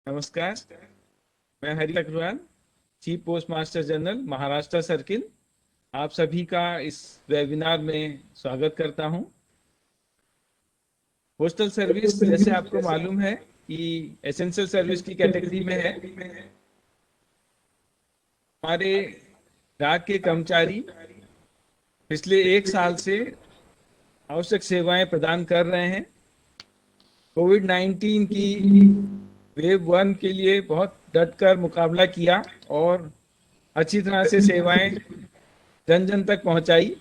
नमस्कार। मैं Hari Agarwal, chief post master general Maharashtra circle, आप सभी का इस वेबिनार में स्वागत करता हूं। पोस्टल सर्विस जैसे आपको मालूम है कि एसेंशियल सर्विस की कैटेगरी में है। हमारे डाक के कर्मचारी पिछले 1 साल से आवश्यक सेवाएं प्रदान कर रहे हैं। कोविड-19 की वेव 1 के लिए बहुत डटकर मुकाबला किया और अच्छी तरह से सेवाएं जन जन तक पहुंचाई।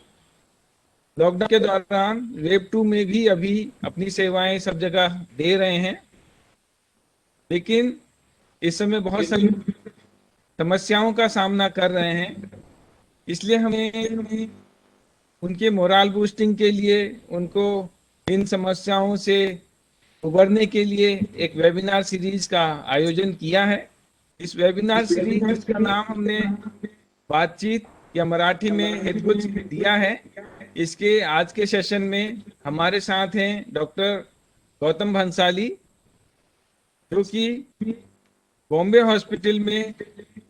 लॉकडाउन के दौरान वेव 2 में भी अभी अपनी सेवाएं सब जगह दे रहे हैं, लेकिन इस समय बहुत सारी समस्याओं का सामना कर रहे हैं। इसलिए हमें उनके मोरल बूस्टिंग के लिए, उनको इन समस्याओं से उबरने के लिए एक वेबिनार सीरीज का आयोजन किया है। इस वेबिनार सीरीज का नाम हमने बातचीत या मराठी में हितगुज दिया है। इसके आज के सेशन में हमारे साथ हैं डॉक्टर गौतम भंसाली, जो कि बॉम्बे हॉस्पिटल में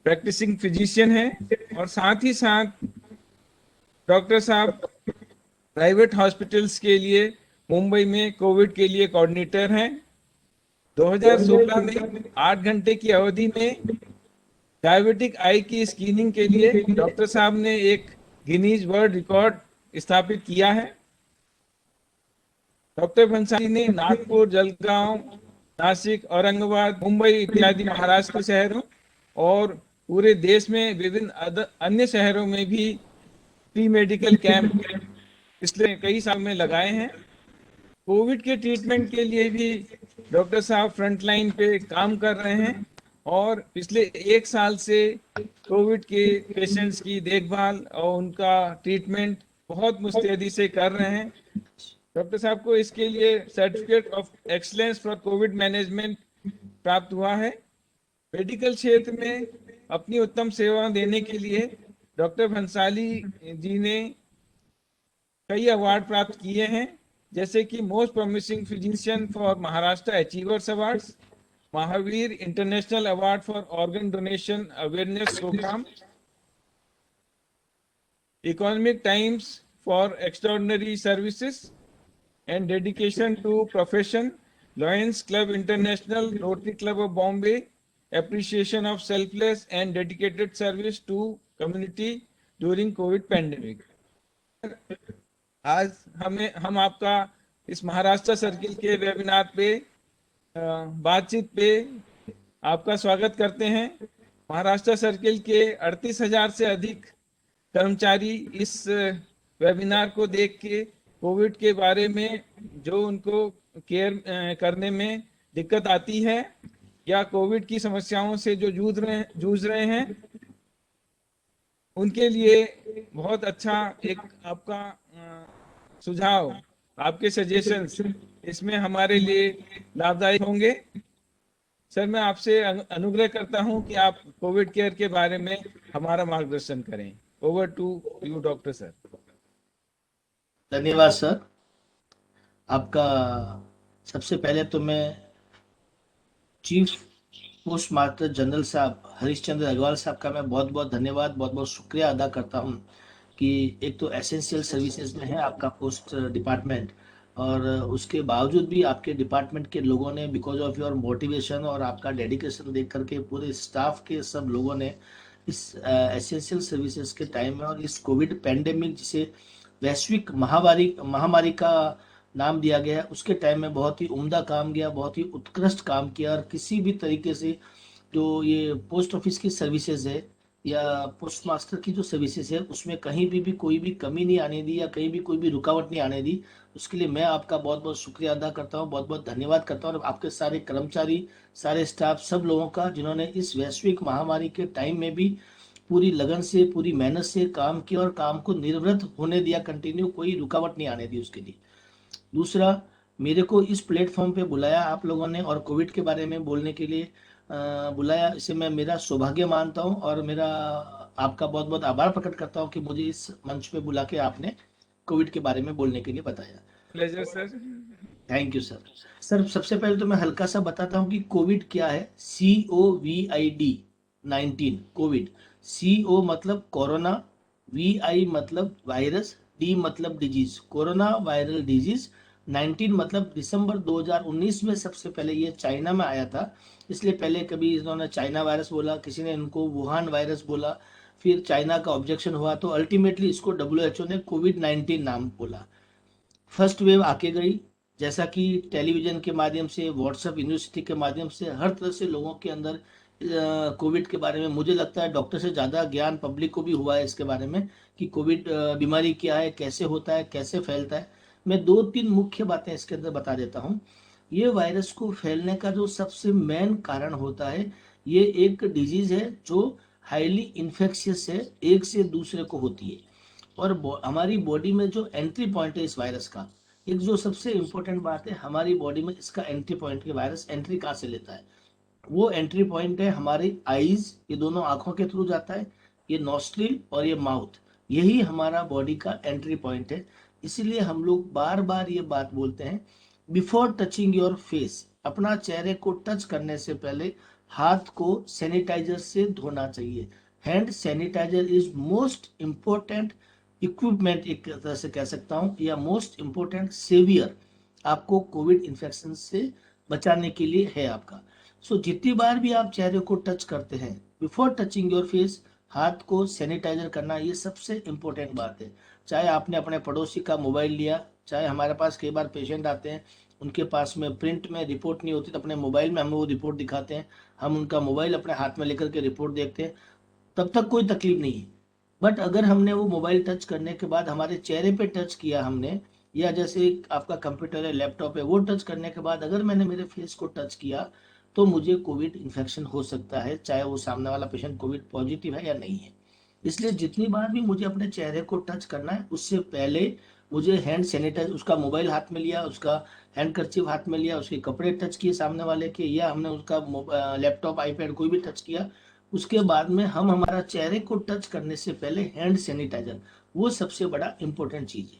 प्रैक्टिसिंग फिजिशियन है और साथ ही साथ डॉक्टर साहब प्राइवेट हॉस्पिटल्स के लिए मुंबई में कोविड के लिए कोऑर्डिनेटर हैं। 2016 में 8 घंटे की अवधि में डायबिटिक आई की स्क्रीनिंग के लिए डॉक्टर साहब ने एक गिनीज वर्ल्ड रिकॉर्ड स्थापित किया है। डॉक्टर भंसाली ने नागपुर, जलगांव, नासिक, औरंगाबाद, मुंबई इत्यादि महाराष्ट्र के शहरों और पूरे देश में विभिन्न अन्य शहरों में भी प्री मेडिकल कैंप पिछले कई साल में लगाए हैं। कोविड के ट्रीटमेंट के लिए भी डॉक्टर साहब फ्रंटलाइन पे काम कर रहे हैं और पिछले 1 साल से कोविड के पेशेंट्स की देखभाल और उनका ट्रीटमेंट बहुत मुस्तैदी से कर रहे हैं। डॉक्टर साहब को इसके लिए certificate of excellence for Covid management प्राप्त हुआ है। मेडिकल क्षेत्र में अपनी उत्तम सेवा देने के लिए डॉक्टर भंसाली जी ने कई अवार्ड प्राप्त किए हैं, जैसे कि most promising physician for Maharashtra achievers awards, Mahavir international award for organ donation awareness programme, Economic Times for extraordinary services and dedication to profession, Lions Club International, Rotary Club of Bombay, appreciation of selfless and dedicated service to community during COVID pandemic. आज हम आपका इस Maharashtra circle के webinar पे बातचीत पे आपका स्वागत करते हैं। महाराष्ट्र सर्किल के 38,000 से अधिक कर्मचारी इस वेबिनार को देख के कोविड के बारे में जो उनको केयर करने में दिक्कत आती है या कोविड की समस्याओं से जो जूझ रहे हैं, उनके लिए बहुत अच्छा एक आपका सुझाव, आपके सजेशंस इसमें हमारे लिए लाभदायक होंगे। सर, मैं आपसे अनुग्रह करता हूं कि आप कोविड केयर के बारे में हमारा मार्गदर्शन करें। Over to you doctor sir. धन्यवाद सर। आपका सबसे पहले तो मैं चीफ पोस्ट मास्टर जनरल साहब हरीशचंद्र अग्रवाल साहब का मैं बहुत बहुत शुक्रिया अदा करता हूं कि एक तो एसेंशियल सर्विसेज में है आपका पोस्ट डिपार्टमेंट, और उसके बावजूद भी आपके डिपार्टमेंट के लोगों ने बिकॉज ऑफ योर मोटिवेशन और आपका डेडिकेशन देख करके पूरे स्टाफ के सब लोगों ने इस एसेंशियल सर्विसेज के टाइम में और इस कोविड पैंडेमिक जिसे वैश्विक महामारी का नाम दिया गया, उसके टाइम में बहुत ही उम्दा काम किया, बहुत ही उत्कृष्ट काम किया। और किसी भी तरीके से जो ये पोस्ट ऑफिस की सर्विसेज है या पोस्ट मास्टर की जो सर्विसेज है, उसमें कहीं भी कोई भी कमी नहीं आने दी या कहीं भी कोई भी रुकावट नहीं आने दी। उसके लिए मैं आपका बहुत बहुत शुक्रिया अदा करता हूँ, बहुत बहुत धन्यवाद करता हूँ। और आपके सारे कर्मचारी, सारे स्टाफ, सब लोगों का जिन्होंने इस वैश्विक महामारी के टाइम में भी पूरी लगन से, पूरी मेहनत से काम किया और काम को निर्वृत होने दिया, कंटिन्यू, कोई रुकावट नहीं आने दी उसके लिए। दूसरा, मेरे को इस प्लेटफॉर्म पे बुलाया आप लोगों ने और कोविड के बारे में बोलने के लिए बुलाया, इसे मैं मेरा सौभाग्य मानता हूं और मेरा आपका बहुत बहुत आभार प्रकट करता हूं कि मुझे इस मंच पे बुला के आपने कोविड के बारे में बोलने के लिए बताया। Pleasure sir. Thank you sir. Sir सबसे पहले तो मैं हल्का सा बताता हूँ कि कोविड क्या है। COVID-19, Covid. CO मतलब कोरोना, VI मतलब वायरस, D मतलब डिजीज, कोरोना वायरल डिजीज। 19 मतलब दिसंबर 2019 में सबसे पहले ये चाइना में आया था, इसलिए पहले कभी इन्होंने चाइना वायरस बोला, किसी ने इनको वुहान वायरस बोला, फिर चाइना का ऑब्जेक्शन हुआ तो अल्टीमेटली इसको WHO ने कोविड-19 नाम बोला। फर्स्ट वेव आके गई, जैसा कि टेलीविजन के माध्यम से, व्हाट्सएप यूनिवर्सिटी के माध्यम से, हर तरह से लोगों के अंदर कोविड के बारे में, मुझे लगता है डॉक्टर से ज़्यादा ज्ञान पब्लिक को भी हुआ है इसके बारे में कि कोविड बीमारी क्या है, कैसे होता है, कैसे फैलता है। मैं दो तीन मुख्य बातें इसके अंदर बता देता हूँ। ये वायरस को फैलने का जो सबसे मेन कारण होता है, ये एक डिजीज है जो हाईली इन्फेक्शियस है, एक से दूसरे को होती है। और हमारी बॉडी में जो एंट्री पॉइंट है इस वायरस का, एक जो सबसे इंपॉर्टेंट बात है, हमारी बॉडी में इसका एंट्री पॉइंट के वायरस एंट्री कहाँ से लेता है, वो एंट्री पॉइंट है हमारी आईज, ये दोनों आंखों के थ्रू जाता है, ये नॉस्ट्रिल और ये माउथ, यही हमारा बॉडी का एंट्री पॉइंट है। इसीलिए हम लोग बार बार ये बात बोलते हैं, बिफोर टचिंग योर फेस, अपना चेहरे को टच करने से पहले हाथ को सैनिटाइजर से धोना चाहिए। Hand sanitiser is most important equipment, एक तरह से कह सकता हूँ, या मोस्ट इम्पोर्टेंट सेवियर आपको कोविड इन्फेक्शन से बचाने के लिए है आपका। सो जितनी बार भी आप चेहरे को टच करते हैं, बिफोर टचिंग योर फेस, हाथ को सैनिटाइजर करना, ये सबसे इम्पोर्टेंट बात है। चाहे आपने अपने पड़ोसी का मोबाइल लिया, चाहे हमारे पास कई बार पेशेंट आते हैं, उनके पास में प्रिंट में रिपोर्ट नहीं होती तो अपने मोबाइल में हमें वो रिपोर्ट दिखाते हैं, हम उनका मोबाइल अपने हाथ में लेकर के रिपोर्ट देखते हैं, तब तक कोई तकलीफ नहीं है। बट अगर हमने वो मोबाइल टच करने के बाद हमारे चेहरे पे टच किया हमने, या जैसे आपका कंप्यूटर है, लैपटॉप है, वो टच करने के बाद अगर मैंने मेरे फेस को टच किया, तो मुझे कोविड इन्फेक्शन हो सकता है, चाहे वो सामने वाला पेशेंट कोविड पॉजिटिव है या नहीं है। इसलिए जितनी बार भी मुझे अपने चेहरे को टच करना है, उससे पहले मुझे हैंड सैनिटाइज, उसका मोबाइल हाथ में लिया, उसका हैंड कर्चिव हाथ में लिया, उसके कपड़े टच किए सामने वाले के, या हमने उसका लैपटॉप आईपैड कोई भी टच किया, उसके बाद में हम हमारा चेहरे को टच करने से पहले हैंड सैनिटाइजर, वो सबसे बड़ा इंपॉर्टेंट चीज है।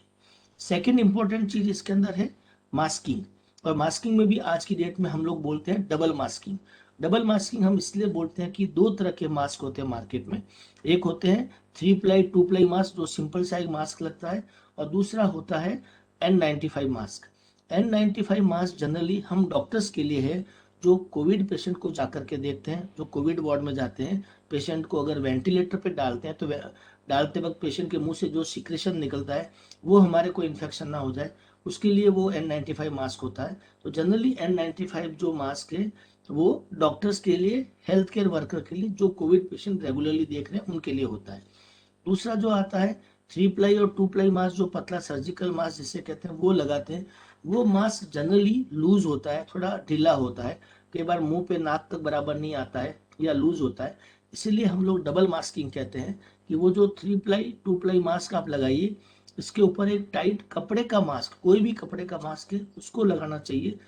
सेकेंड इंपॉर्टेंट चीज इसके अंदर है मास्किंग। और मास्किंग में भी आज की डेट में हम लोग बोलते हैं डबल मास्किंग। डबल मास्किंग हम इसलिए बोलते हैं कि दो तरह के मास्क होते हैं मार्केट में। एक होते हैं 3 प्लाई 2 प्लाई मास्क, जो सिंपल साइज मास्क लगता है, और दूसरा होता है N95 mask. N95 mask generally हम डॉक्टर्स के लिए है, जो कोविड पेशेंट को जाकर के देखते हैं, जो कोविड वार्ड में जाते हैं, पेशेंट को अगर वेंटिलेटर पे डालते हैं तो डालते वक्त पेशेंट के मुंह से जो सिक्रेशन निकलता है, वो हमारे को इन्फेक्शन ना हो जाए, उसके लिए वो N95 मास्क होता है। तो जनरली N95 जो मास्क है, वो डॉक्टर्स के लिए, हेल्थ केयर वर्कर के लिए, जो कोविड पेशेंट रेगुलरली देख रहे हैं उनके लिए होता है। दूसरा जो आता है 3 प्लाई और 2 प्लाई मास्क, जो पतला सर्जिकल मास्क जिसे कहते हैं, वो लगाते हैं। वो मास्क जनरली लूज होता है, थोड़ा ढीला होता है, कई बार मुंह पे नाक तक बराबर नहीं आता है या लूज होता है। इसीलिए हम लोग डबल मास्किंग कहते हैं कि वो जो 3 प्लाई 2 प्लाई मास्क आप लगाइए, इसके ऊपर एक टाइट कपड़े का मास्क, कोई भी कपड़े का मास्क है, उसको लगाना चाहिए।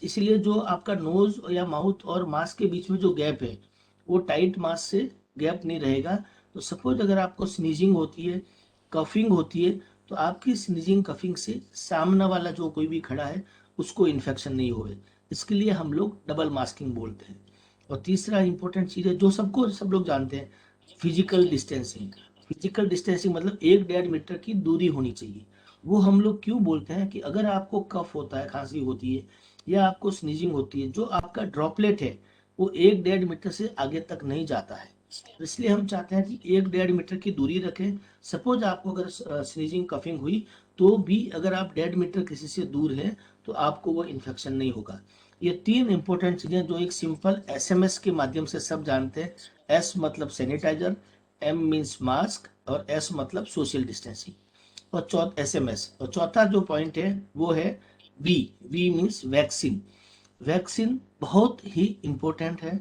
इसलिए जो आपका नोज या माउथ और मास्क के बीच में जो गैप है, वो टाइट मास्क से गैप नहीं रहेगा। तो सपोज अगर आपको स्नीजिंग होती है, कफिंग होती है, तो आपकी स्नीजिंग कफिंग से सामने वाला जो कोई भी खड़ा है, उसको इन्फेक्शन नहीं होए। इसके लिए हम लोग डबल मास्किंग बोलते हैं। और तीसरा इंपॉर्टेंट चीज है, जो सबको सब लोग जानते हैं, फिजिकल डिस्टेंसिंग। फिजिकल डिस्टेंसिंग मतलब 1-1.5 मीटर की दूरी होनी चाहिए। वो हम लोग क्यों बोलते हैं कि अगर आपको कफ होता है, खांसी होती है, या आपको स्नीजिंग होती है, जो आपका ड्रॉपलेट है वो 1-1.5 मीटर से आगे तक नहीं जाता है। इसलिए हम चाहते हैं कि 1-1.5 मीटर की दूरी रखें। सपोज आपको अगर स्नीजिंग कफिंग हुई, तो भी अगर आप 1.5 मीटर किसी से दूर हैं, तो आपको वो इन्फेक्शन नहीं होगा। ये तीन इंपॉर्टेंट चीजें जो एक सिंपल SMS के माध्यम से सब जानते हैं। S मतलब सैनिटाइजर, M मीन्स मास्क, और S मतलब सोशल डिस्टेंसिंग, और SMS। और चौथा जो पॉइंट है वो है V मीन्स वैक्सीन। वैक्सीन बहुत ही इम्पोर्टेंट है।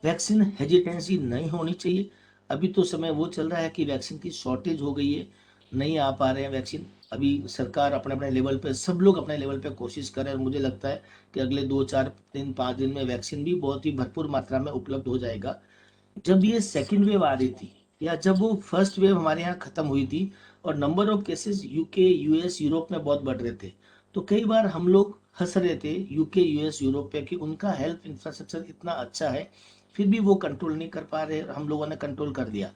वैक्सीन हेजिटेंसी नहीं होनी चाहिए। अभी तो समय वो चल रहा है कि वैक्सीन की शॉर्टेज हो गई है, नहीं आ पा रहे हैं वैक्सीन। अभी सरकार अपने अपने लेवल पे, सब लोग अपने लेवल पे कोशिश कर रहे हैं, और मुझे लगता है कि अगले 2-4 दिन 5 दिन में वैक्सीन भी बहुत ही भरपूर मात्रा में उपलब्ध हो जाएगा। जब ये सेकेंड वेव आ रही थी, या जब वो फर्स्ट वेव हमारे यहाँ खत्म हुई थी, और number of cases UK US Europe में बहुत बढ़ रहे थे, तो कई बार हम लोग हंस रहे थे यूके, यूएस, यूरोप पे कि उनका हेल्थ इंफ्रास्ट्रक्चर इतना अच्छा है, फिर भी वो कंट्रोल नहीं कर पा रहे, हम लोगों ने कंट्रोल कर दिया।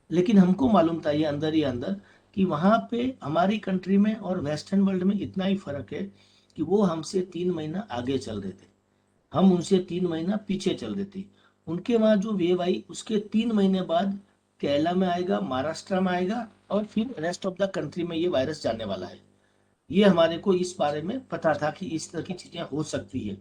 लेकिन हमको मालूम था ये अंदर ही अंदर कि वहाँ पे हमारी कंट्री में और वेस्टर्न वर्ल्ड में इतना ही फर्क है कि वो हमसे 3 महीना आगे चल रहे थे, हम उनसे 3 महीना पीछे चल रहे थे। उनके वहाँ जो वेव आई उसके 3 महीने बाद केरला में आएगा, महाराष्ट्र में आएगा, और फिर रेस्ट ऑफ द कंट्री में ये वायरस जाने वाला है। ये हमारे को इस बारे में पता था कि इस तरह की चीजें हो सकती है,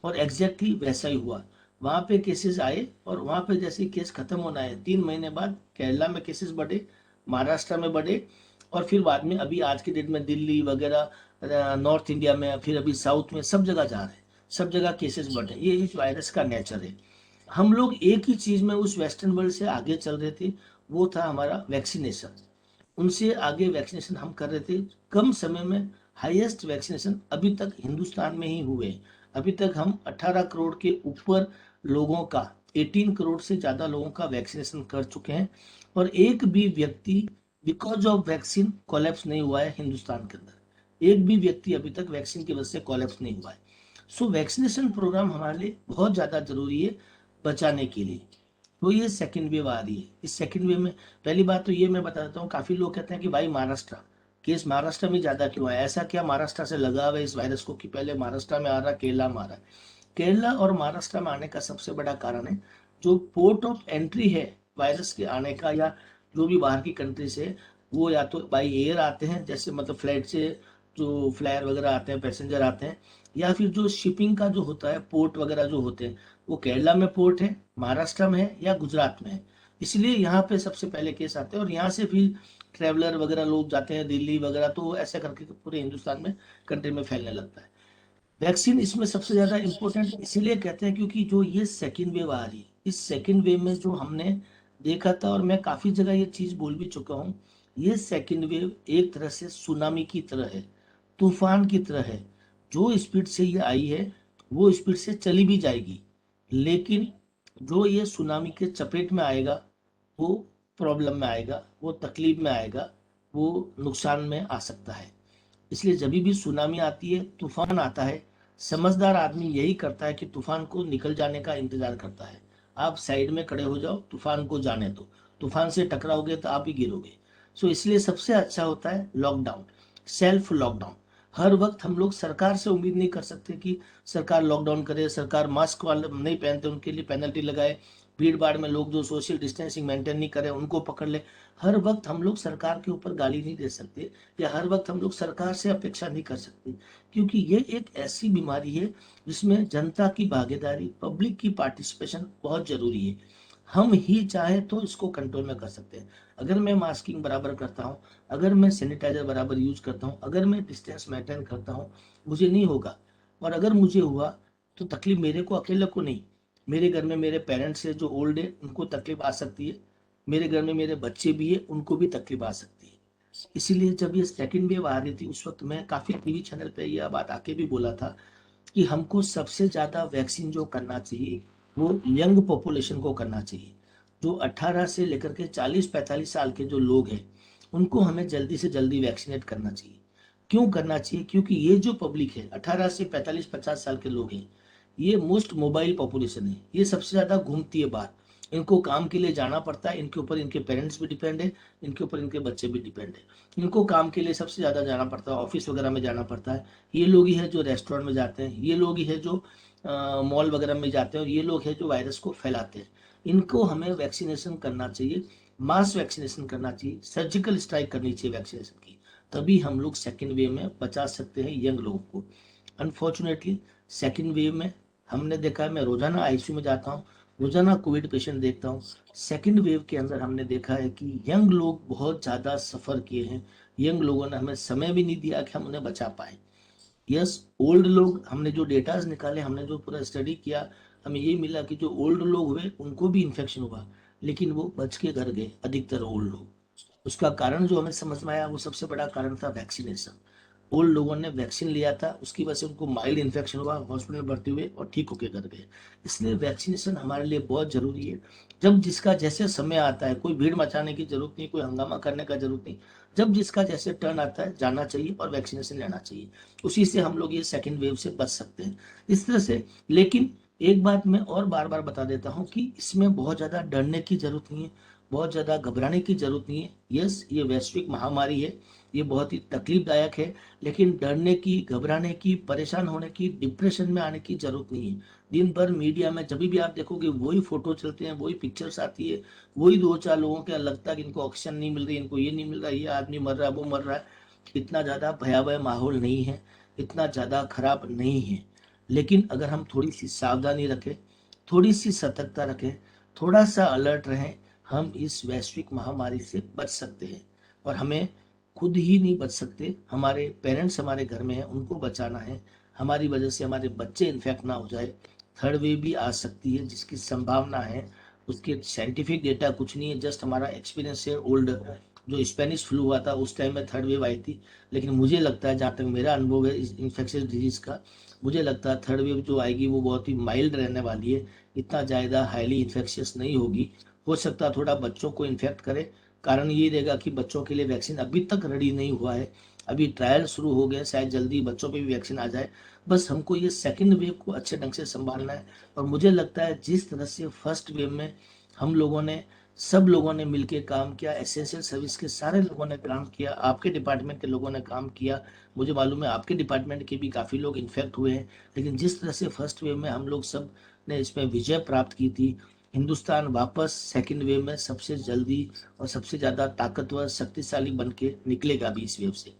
और एग्जैक्टली वैसा ही हुआ। वहां पे केसेस आए और वहां पे जैसे केस खत्म होना है 3 महीने बाद केरला में केसेस बढ़े, महाराष्ट्र में बढ़े, और फिर बाद में अभी आज के डेट में दिल्ली वगैरह, नॉर्थ इंडिया में, फिर अभी साउथ में, सब जगह जा रहे हैं, सब जगह केसेस बढ़े। ये इस वायरस का नेचर है। हम लोग एक ही चीज में उस वेस्टर्न वर्ल्ड से आगे चल रहे थे, वो था हमारा वैक्सीनेशन। उनसे आगे वैक्सीनेशन हम कर रहे थे कम समय में। हाईएस्ट वैक्सीनेशन अभी तक हिंदुस्तान में ही हुए। अभी तक हम 18 करोड़ के ऊपर लोगों का, 18 करोड़ से ज्यादा लोगों का वैक्सीनेशन कर चुके हैं, और एक भी व्यक्ति बिकॉज ऑफ वैक्सीन कोलैप्स नहीं हुआ है हिंदुस्तान के अंदर। एक भी व्यक्ति अभी तक वैक्सीन की वजह से कोलैप्स नहीं हुआ है। सो वैक्सीनेशन प्रोग्राम हमारे लिए बहुत ज्यादा जरूरी है बचाने के लिए। तो ये सेकेंड वेव आ रही है। इस सेकेंड वेव में पहली बात तो ये मैं बता देता हूँ, काफी लोग कहते हैं कि भाई महाराष्ट्र केस महाराष्ट्र में ज्यादा क्यों है, ऐसा क्या महाराष्ट्र से लगाव है इस वायरस को कि पहले महाराष्ट्र में आ रहा, केरला में आ रहा है। केरला और महाराष्ट्र में आने का सबसे बड़ा कारण है जो पोर्ट ऑफ एंट्री है वायरस के आने का, या जो भी बाहर की कंट्री से, वो या तो बाई एयर आते हैं, जैसे मतलब फ्लाइट से जो फ्लायर वगैरह आते हैं, पैसेंजर आते हैं, या फिर जो शिपिंग का जो होता है पोर्ट वगैरह जो होते हैं, वो केरला में पोर्ट है, महाराष्ट्र में है, या गुजरात में है। इसलिए यहाँ पे सबसे पहले केस आते हैं, और यहाँ से फिर ट्रेवलर वगैरह लोग जाते हैं दिल्ली वगैरह, तो ऐसा करके पूरे हिंदुस्तान में कंट्री में फैलने लगता है। वैक्सीन इसमें सबसे ज्यादा इंपॉर्टेंट इसीलिए कहते हैं क्योंकि जो ये सेकेंड वेव आ रही है, इस सेकेंड वेव में जो हमने देखा था, और मैं काफी जगह ये चीज बोल भी चुका हूँ, ये सेकेंड वेव एक तरह से सुनामी की तरह है, तूफान की तरह है। जो स्पीड से ये आई है वो स्पीड से चली भी जाएगी, लेकिन जो ये सुनामी के चपेट में आएगा वो प्रॉब्लम में आएगा, वो तकलीफ में आएगा, वो नुकसान में आ सकता है। इसलिए जब भी सुनामी आती है, तूफान आता है, समझदार आदमी यही करता है कि तूफान को निकल जाने का इंतजार करता है। आप साइड में खड़े हो जाओ, तूफान को जाने दो, तूफान से टकराओगे तो आप ही गिरोगे। सो इसलिए सबसे अच्छा होता है लॉकडाउन, सेल्फ लॉकडाउन। हर वक्त हम लोग सरकार से उम्मीद नहीं कर सकते कि सरकार लॉकडाउन करे, सरकार मास्क वाले नहीं पहनते उनके लिए पेनल्टी लगाए, भीड़ भाड़ में लोग जो सोशल डिस्टेंसिंग मेंटेन नहीं करे उनको पकड़ ले। हर वक्त हम लोग सरकार के ऊपर गाली नहीं दे सकते, या हर वक्त हम लोग सरकार से अपेक्षा नहीं कर सकते, क्योंकि ये एक ऐसी बीमारी है जिसमें जनता की भागीदारी, पब्लिक की पार्टिसिपेशन बहुत जरूरी है। हम ही चाहे तो इसको कंट्रोल में कर सकते हैं। अगर मैं मास्किंग बराबर करता हूँ, अगर मैं सैनिटाइजर बराबर यूज करता हूँ, अगर मैं डिस्टेंस मेंटेन करता हूँ, मुझे नहीं होगा। और अगर मुझे हुआ तो तकलीफ मेरे को अकेले को नहीं, मेरे घर में मेरे पेरेंट्स है जो ओल्ड है उनको तकलीफ आ सकती है, मेरे घर में मेरे बच्चे भी है उनको भी तकलीफ आ सकती है। इसीलिए जब ये सेकंड वेव आ रही थी उस वक्त मैं काफी टीवी चैनल पे ये बात आके भी बोला था कि हमको सबसे ज्यादा वैक्सीन जो करना चाहिए वो यंग पॉपुलेशन को करना चाहिए। जो 18 से लेकर के 40-45 साल के जो लोग हैं उनको हमें जल्दी से जल्दी वैक्सीनेट करना चाहिए। क्यों करना चाहिए? क्योंकि ये जो पब्लिक है 18 से 45-50 साल के लोग हैं, ये मोस्ट मोबाइल पॉपुलेशन है, ये सबसे ज्यादा घूमती है बाहर, इनको काम के लिए जाना पड़ता है, इनके ऊपर इनके पेरेंट्स भी डिपेंड है, इनके ऊपर इनके बच्चे भी डिपेंड है। इनको काम के लिए सबसे ज्यादा जाना पड़ता है, ऑफिस वगैरह में जाना पड़ता है। ये लोग ही है जो रेस्टोरेंट में जाते हैं, ये लोग ही है जो मॉल वगैरह में जाते हैं, और ये लोग है जो वायरस को फैलाते हैं। इनको हमें वैक्सीनेशन करना चाहिए, मास वैक्सीनेशन करना चाहिए, सर्जिकल स्ट्राइक करनी चाहिए वैक्सीनेशन की। तभी हम लोग सेकेंड वेव में बचा सकते हैं यंग लोगों को। अनफॉर्चुनेटली सेकेंड वेव में हमने देखा है, मैं रोजाना आईसीयू में जाता हूँ, रोजाना कोविड पेशेंट देखता हूँ। सेकेंड वेव के अंदर हमने देखा है कि यंग लोग बहुत ज्यादा सफर किए हैं। यंग लोगों ने हमें समय भी नहीं दिया कि हम उन्हें बचा पाए। यस, ओल्ड लोग, हमने जो डेटाज निकाले, हमने जो पूरा स्टडी किया, हमें ये मिला कि जो ओल्ड लोग हुए उनको भी इन्फेक्शन हुआ, लेकिन वो बच के घर गए अधिकतर ओल्ड लोग। उसका कारण जो हमें समझ में आया वो सबसे बड़ा कारण था वैक्सीनेशन। ओल्ड लोगों ने वैक्सीन लिया था, उसकी वजह से उनको माइल्ड इन्फेक्शन हुआ, हॉस्पिटल में भर्ती हुए और ठीक होके घर गए। इसलिए वैक्सीनेशन हमारे लिए बहुत जरूरी है। जब जिसका जैसे समय आता है, कोई भीड़ मचाने की जरूरत नहीं, कोई हंगामा करने का जरूरत नहीं। जब जिसका जैसे टर्न आता है जाना चाहिए और वैक्सीनेशन लेना चाहिए। उसी से हम लोग ये सेकेंड वेव से बच सकते हैं इस तरह से। लेकिन एक बात मैं और बार बार बता देता हूँ कि इसमें बहुत ज्यादा डरने की जरूरत नहीं है, बहुत ज्यादा घबराने की जरूरत नहीं है। यस, ये वैश्विक महामारी है, ये बहुत ही तकलीफदायक है, लेकिन डरने की, घबराने की, परेशान होने की, डिप्रेशन में आने की जरूरत नहीं है। दिन भर मीडिया में जब भी आप देखोगे वही फोटो चलते हैं, वही पिक्चर्स आती है, वही दो चार लोगों के लगता है कि इनको ऑक्सीजन नहीं मिल रही, इनको ये नहीं मिल रहा, ये आदमी मर रहा है, वो मर रहा है। इतना ज्यादा भयावह माहौल नहीं है, इतना ज्यादा खराब नहीं है। लेकिन अगर हम थोड़ी सी सावधानी रखें, थोड़ी सी सतर्कता रखें, थोड़ा सा अलर्ट रहें, हम इस वैश्विक महामारी से बच सकते हैं। और हमें खुद ही नहीं बच सकते, हमारे पेरेंट्स हमारे घर में हैं, उनको बचाना है। हमारी वजह से हमारे बच्चे इन्फेक्ट ना हो जाए। थर्ड वेव भी आ सकती है जिसकी संभावना है, उसके साइंटिफिक डेटा कुछ नहीं है, जस्ट हमारा एक्सपीरियंस है। ओल्ड जो स्पेनिश फ्लू हुआ था उस टाइम में थर्ड वेव आई थी। लेकिन मुझे लगता है, जहाँ तक मेरा अनुभव है इस इन्फेक्शियस डिजीज का, मुझे लगता है थर्ड वेव जो आएगी वो बहुत ही माइल्ड रहने वाली है, इतना ज़्यादा हाईली इन्फेक्शियस नहीं होगी। हो सकता है थोड़ा बच्चों को इन्फेक्ट करे। कारण ये रहेगा कि बच्चों के लिए वैक्सीन अभी तक रेडी नहीं हुआ है, अभी ट्रायल शुरू हो गए, शायद जल्दी बच्चों पे भी वैक्सीन आ जाए। बस हमको ये सेकंड वेव को अच्छे ढंग से संभालना है। और मुझे लगता है जिस तरह से फर्स्ट वेव में हम लोगों ने, सब लोगों ने मिलकर काम किया, एसेंशियल सर्विस के सारे लोगों ने काम किया, आपके डिपार्टमेंट के लोगों ने काम किया, मुझे मालूम है आपके डिपार्टमेंट के भी काफ़ी लोग इन्फेक्ट हुए हैं। लेकिन जिस तरह से फर्स्ट वेव में हम लोग सब ने इसमें विजय प्राप्त की थी, हिंदुस्तान वापस सेकंड वेव में सबसे जल्दी और सबसे ज़्यादा ताकतवर, शक्तिशाली बन के निकलेगा भी इस वेव से।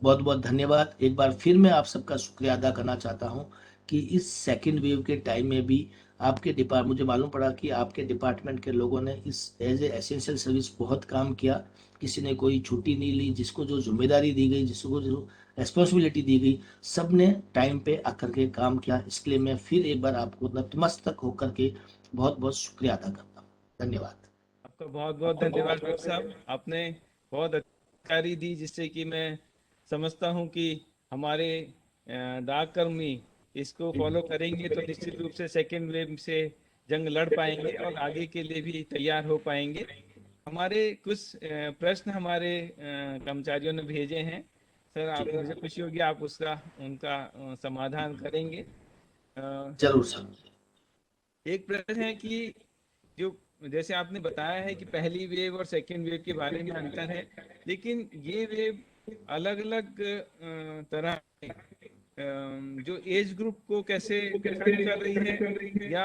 बहुत बहुत धन्यवाद। एक बार फिर मैं आप सबका शुक्रिया अदा करना चाहता हूं कि इस सेकंड वेव के टाइम में भी आपके डिपार्ट मुझे मालूम पड़ा कि आपके डिपार्टमेंट के लोगों ने इस एज ए एसेंशियल सर्विस बहुत काम किया। किसी ने कोई छुट्टी नहीं ली, जिसको जो जिम्मेदारी दी गई, जिसको जो रेस्पॉन्सिबिलिटी दी गई, सब ने टाइम पे आकर के काम किया। इसके लिए मैं फिर एक बार आपको नतमस्तक होकर के बहुत बहुत शुक्रिया अदा करता हूँ। धन्यवाद। आपका बहुत बहुत धन्यवाद डॉक्टर साहब, आपने बहुत अच्छी जानकारी दी जिससे कि मैं समझता हूं कि हमारे डाक कर्मी इसको फॉलो करेंगे तो निश्चित रूप से सेकेंड वेव से जंग लड़ पाएंगे और आगे के लिए भी तैयार हो पाएंगे। हमारे कुछ प्रश्न हमारे कर्मचारियों ने भेजे हैं। सर, आप, मुझे खुशी होगी आप उसका उनका समाधान करेंगे। अ, जरूर सर। एक प्रश्न है कि जो, जैसे आपने बताया है कि पहली वेव और सेकेंड वेव के बारे में अंतर है, लेकिन ये वेव अलग अलग तरह के, जो एज ग्रुप को कैसे इफेक्ट कर रही है, या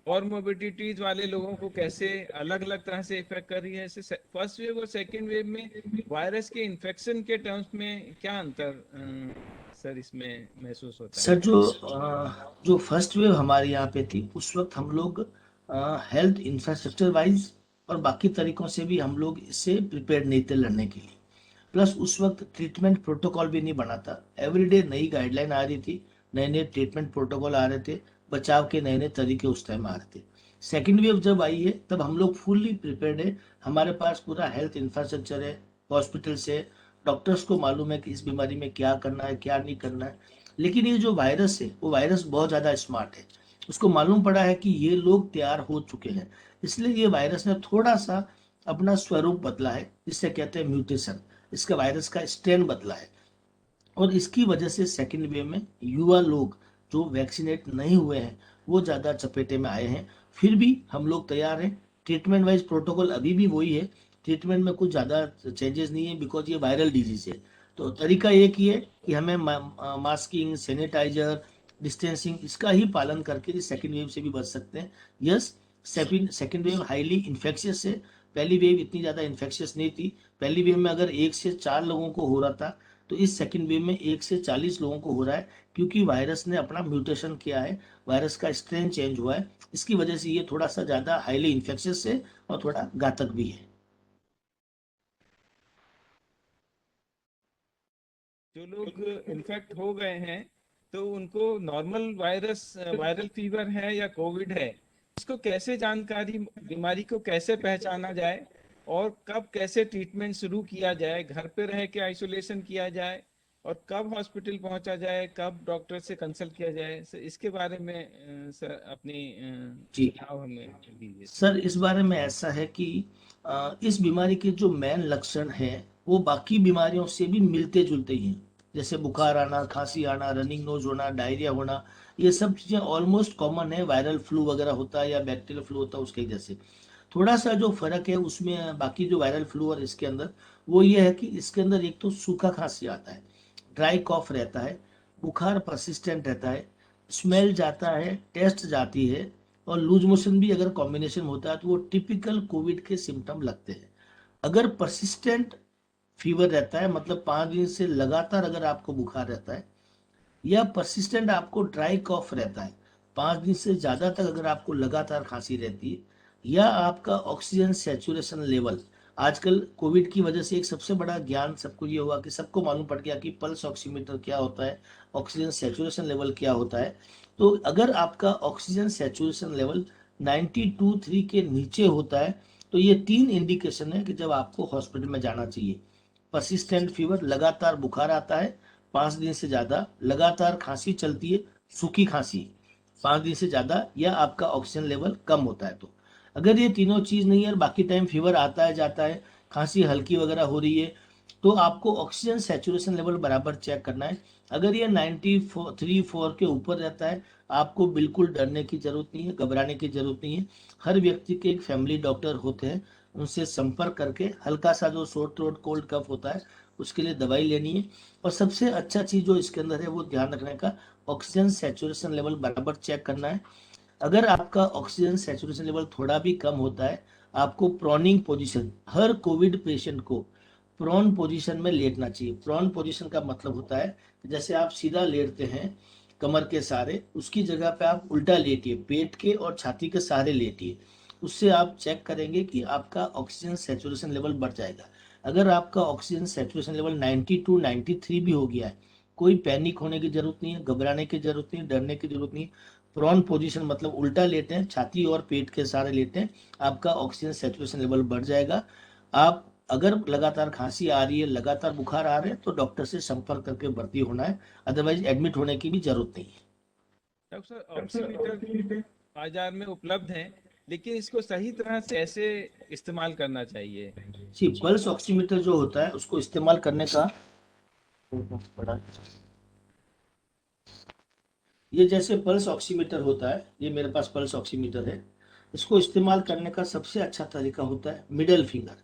और मोबिडिटीज वाले लोगों को कैसे अलग अलग तरह से इफेक्ट कर रही है। जैसे फर्स्ट वेव और सेकेंड वेव में वायरस के इन्फेक्शन के टर्म्स में क्या अंतर सर इसमें महसूस होता है? सर जो फर्स्ट वेव हमारे यहाँ पे थी, उस वक्त हम लोग हेल्थ इंफ्रास्ट्रक्चर वाइज और बाकी तरीकों से भी हम लोग इससे प्रिपेयर नहीं थे लड़ने के लिए। प्लस उस वक्त ट्रीटमेंट प्रोटोकॉल भी नहीं बना था। एवरीडे नई गाइडलाइन आ रही थी, नए नए ट्रीटमेंट प्रोटोकॉल आ रहे थे, बचाव के नए नए तरीके उस टाइम आ रहे थे। सेकेंड वेव जब आई है तब हम लोग फुल्ली प्रिपेयर्ड है, हमारे पास पूरा हेल्थ इंफ्रास्ट्रक्चर है, हॉस्पिटल से डॉक्टर्स को मालूम है कि इस बीमारी में क्या करना है क्या नहीं करना है। लेकिन ये जो वायरस है वो वायरस बहुत ज़्यादा स्मार्ट है, उसको मालूम पड़ा है कि ये लोग तैयार हो चुके हैं। इसलिए ये वायरस ने थोड़ा सा अपना स्वरूप बदला है, जिससे कहते हैं म्यूटेशन। इसका वायरस का स्ट्रेन बदला है। और इसकी वजह से सेकेंड वेव में युवा लोग जो वैक्सीनेट नहीं हुए हैं वो ज़्यादा चपेटे में आए हैं। फिर भी हम लोग तैयार हैं। ट्रीटमेंट वाइज प्रोटोकॉल अभी भी वही है, ट्रीटमेंट में कुछ ज़्यादा चेंजेस नहीं है, बिकॉज ये वायरल डिजीज है। तो तरीका एक ही है कि हमें मास्किंग, सैनिटाइजर, डिस्टेंसिंग, इसका ही पालन करके सेकेंड वेव से भी बच सकते हैं। Yes, second wave highly infectious है, पहली वेव इतनी ज़्यादा इन्फेक्शियस नहीं थी। पहली वेव में अगर 1 से 4 लोगों को हो रहा था, तो इस सेकेंड वेव में 1 से 40 लोगों को हो रहा है, क्योंकि वायरस ने अपना म्यूटेशन किया है, वायरस का स्ट्रेन चेंज हुआ है। इसकी वजह से ये थोड़ा सा ज़्यादा हाईली इन्फेक्शियस है और थोड़ा घातक भी है। जो लोग इन्फेक्ट हो गए हैं तो उनको नॉर्मल वायरस, वायरल फीवर है या कोविड है, इसको कैसे जानकारी, बीमारी को कैसे पहचाना जाए और कब कैसे ट्रीटमेंट शुरू किया जाए, घर पे रह के आइसोलेशन किया जाए और कब हॉस्पिटल पहुंचा जाए, कब डॉक्टर से कंसल्ट किया जाए, सर इसके बारे में सर अपनी जी सुझाव हमें दीजिए। सर, इस बारे में ऐसा है कि इस बीमारी के जो मेन लक्षण हैं वो बाकी बीमारियों से भी मिलते जुलते ही हैं। जैसे बुखार आना, खांसी आना, रनिंग नोज होना, डायरिया होना, ये सब चीज़ें ऑलमोस्ट कॉमन है। वायरल फ्लू वगैरह होता है या बैक्टीरियल फ्लू होता है उसके जैसे। थोड़ा सा जो फर्क है उसमें बाकी जो वायरल फ्लू और इसके अंदर, वो ये है कि इसके अंदर एक तो सूखा खांसी आता है, ड्राई कॉफ रहता है, बुखार परसिस्टेंट रहता है, स्मेल जाता है, टेस्ट जाती है, और लूज मोशन भी अगर कॉम्बिनेशन होता है तो वो टिपिकल कोविड के सिम्टम लगते हैं। अगर परसिस्टेंट फीवर रहता है, मतलब 5 दिन से लगातार अगर आपको बुखार रहता है, या परसिस्टेंट आपको ड्राई कॉफ रहता है, 5 दिन से ज़्यादा तक अगर आपको लगातार खांसी रहती है, या आपका ऑक्सीजन सेचुरेशन लेवल, आजकल कोविड की वजह से एक सबसे बड़ा ज्ञान सबको ये हुआ कि सबको मालूम पड़ गया कि पल्स ऑक्सीमीटर क्या होता है, ऑक्सीजन सेचुरेशन लेवल क्या होता है। तो अगर आपका ऑक्सीजन सेचुरेशन लेवल 92.3 के नीचे होता है, तो ये 3 इंडिकेशन है कि जब आपको हॉस्पिटल में जाना चाहिए। परसिस्टेंट फीवर, लगातार बुखार आता है 5 दिन से ज़्यादा, लगातार खांसी चलती है, सूखी खांसी 5 दिन से ज़्यादा, या आपका ऑक्सीजन लेवल कम होता है। तो अगर ये तीनों चीज़ नहीं है और बाकी टाइम फीवर आता है जाता है, खांसी हल्की वगैरह हो रही है, तो आपको ऑक्सीजन सेचुरेशन लेवल बराबर चेक करना है। अगर ये 93-4 के ऊपर रहता है, आपको बिल्कुल डरने की जरूरत नहीं है, घबराने की जरूरत नहीं है। हर व्यक्ति के एक फैमिली डॉक्टर होते हैं, उनसे संपर्क करके हल्का सा जो सोर थ्रोट कोल्ड कफ होता है उसके लिए दवाई लेनी है। और सबसे अच्छा चीज़ जो इसके अंदर है वो ध्यान रखने का, ऑक्सीजन सेचुरेशन लेवल बराबर चेक करना है। अगर आपका ऑक्सीजन सेचुरेशन लेवल थोड़ा भी कम होता है, आपको प्रोनिंग पोजीशन, हर कोविड पेशेंट को प्रोन पोजीशन में लेटना चाहिए। प्रोन पोजीशन का मतलब होता है कि जैसे आप सीधा लेटते हैं कमर के सहारे, उसकी जगह पे आप उल्टा लेटिए, पेट के और छाती के सहारे लेटिए। उससे आप चेक करेंगे कि आपका ऑक्सीजन सेचुरेशन लेवल बढ़ जाएगा। अगर आपका ऑक्सीजन सेचुरेशन लेवल 92-93 भी हो गया है, कोई पैनिक होने की जरूरत नहीं है, घबराने की जरूरत नहीं, डरने की जरूरत नहीं। प्रॉन पोजीशन मतलब उल्टा लेटे हैं, छाती और पेट के सहारे लेटे हैं, आपका ऑक्सीजन सेचुरेशन लेवल बढ़ जाएगा। आप अगर लगातार खांसी आ रही है, लगातार बुखार आ रहे हैं, तो डॉक्टर से संपर्क करके भर्ती होना है, अदरवाइज एडमिट होने की भी जरूरत नहीं है। डॉक्टर साहब, ऑक्सीमीटर बाजार में उपलब्ध हैं, लेकिन इसको सही तरह से ऐसे इस्तेमाल करना चाहिए। जी, पल्स ऑक्सीमीटर जो होता है उसको इस्तेमाल करने का बड़ा, ये जैसे पल्स ऑक्सीमीटर होता है, ये मेरे पास पल्स ऑक्सीमीटर है, इसको इस्तेमाल करने का सबसे अच्छा तरीका होता है मिडल फिंगर,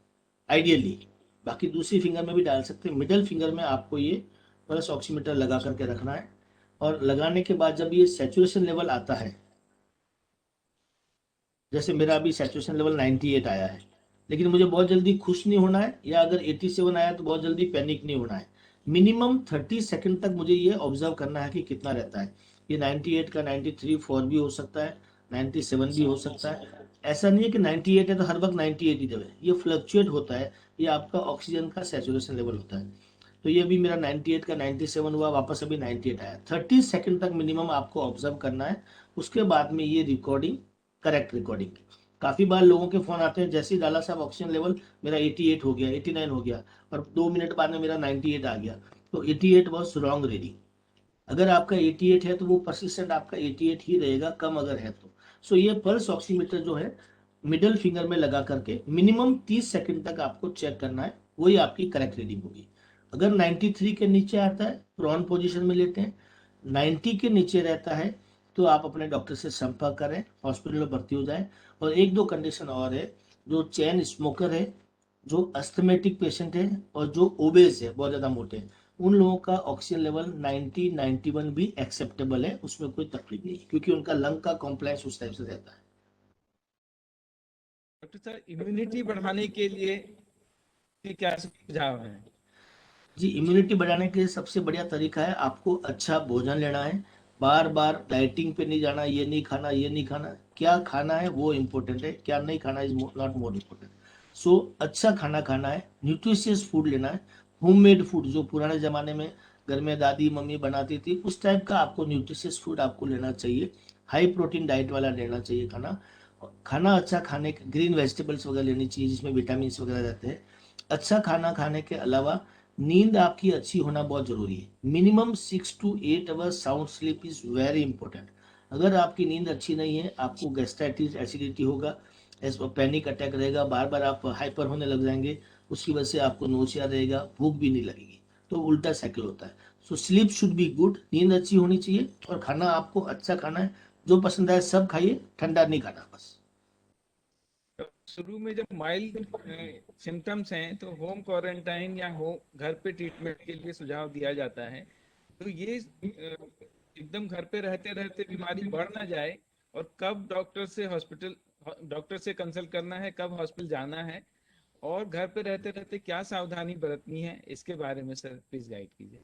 आइडियली। बाकी दूसरी फिंगर में भी डाल सकते हैं, मिडल फिंगर में आपको ये पल्स ऑक्सीमीटर लगा करके रखना है। और लगाने के बाद जब ये सेचुरेशन लेवल आता है, जैसे मेरा अभी सेचुरेशन लेवल 98 आया है, लेकिन मुझे बहुत जल्दी खुश नहीं होना है, या अगर 87 आया तो बहुत जल्दी पैनिक नहीं होना है। मिनिमम 30 सेकंड तक मुझे ये ऑब्जर्व करना है कि कितना रहता है। ये 98 का 93-4 भी हो सकता है, 97 भी हो सकता है। ऐसा नहीं है कि 98 है तो हर वक्त 98 ही रहे, ये फ्लक्चुएट होता है। ये आपका ऑक्सीजन का सेचुरेशन लेवल होता है। तो ये अभी मेरा 98 का 97 हुआ, वापस अभी 98 आया। 30 सेकंड तक मिनिमम आपको ऑब्जर्व करना है, उसके बाद में ये रिकॉर्डिंग, करेक्ट रिकॉर्डिंग। काफी बार लोगों के फोन आते हैं, जैसे ही डाला साहब ऑक्सीजन लेवल मेरा 88 हो गया, 89 हो गया, और 2 मिनट बाद में मेरा 98 आ गया, तो 88 वॉज रॉन्ग रीडिंग। अगर आपका 88 है तो वो परसिस्टेंट आपका 88 ही रहेगा, कम अगर है तो। सो ये पल्स ऑक्सीमीटर जो है मिडल फिंगर में लगा करके मिनिमम 30 सेकंड तक आपको चेक करना है, वही आपकी करेक्ट रीडिंग होगी। अगर 93 के नीचे आता है, प्रॉन पोजीशन में लेते हैं, 90 के नीचे रहता है, तो आप अपने डॉक्टर से संपर्क करें, हॉस्पिटल में भर्ती हो जाएं। और एक दो कंडीशन और है, जो चेन स्मोकर है, जो अस्थमेटिक पेशेंट है, और जो ओबेस है, बहुत ज़्यादा मोटे हैं, उन लोगों का ऑक्सीजन लेवल 90-91 भी एक्सेप्टेबल है, उसमें कोई तकलीफ नहीं, क्योंकि उनका लंग का कॉम्प्लेक्स उस टाइप से रहता है। डॉक्टर साहब, इम्यूनिटी बढ़ाने के लिए के क्या सुझाव हैं? जी, इम्यूनिटी बढ़ाने के लिए सबसे बढ़िया तरीका है आपको अच्छा भोजन लेना है। बार बार डाइटिंग पे नहीं जाना, ये नहीं खाना, ये नहीं खाना। क्या खाना है वो इम्पोर्टेंट है, क्या नहीं खाना इज नॉट मोर इम्पोर्टेंट। सो अच्छा खाना खाना है, न्यूट्रिशियस फूड लेना है, होममेड फूड जो पुराने ज़माने में घर में दादी मम्मी बनाती थी, उस टाइप का आपको न्यूट्रिशियस फूड आपको लेना चाहिए। हाई प्रोटीन डाइट वाला लेना चाहिए खाना। खाना अच्छा खाने, ग्रीन वेजिटेबल्स वगैरह लेनी चाहिए जिसमें विटामिन वगैरह रहते हैं। अच्छा खाना खाने के अलावा नींद आपकी अच्छी होना बहुत जरूरी है। Minimum 6 to 8 hours sound sleep is very important. अगर आपकी नींद अच्छी नहीं है, आपको गैस्ट्राइटिस, एसिडिटी होगा, पैनिक अटैक रहेगा, बार बार आप हाइपर होने लग जाएंगे, उसकी वजह से आपको नोशिया रहेगा, भूख भी नहीं लगेगी, तो उल्टा साइकिल होता है। So sleep should be good, नींद अच्छी होनी चाहिए, और खाना आपको अच्छा खाना है, जो पसंद आए सब खाइए, ठंडा नहीं खाना बस। तो शुरू में जब माइल्ड सिम्टम्स हैं तो होम क्वारंटाइन या होम घर पे ट्रीटमेंट के लिए सुझाव दिया जाता है। तो ये एकदम घर पे रहते रहते बीमारी बढ़ ना जाए, और कब डॉक्टर से कंसल्ट करना है, कब हॉस्पिटल जाना है, और घर पे रहते रहते क्या सावधानी बरतनी है, इसके बारे में सर प्लीज गाइड कीजिए।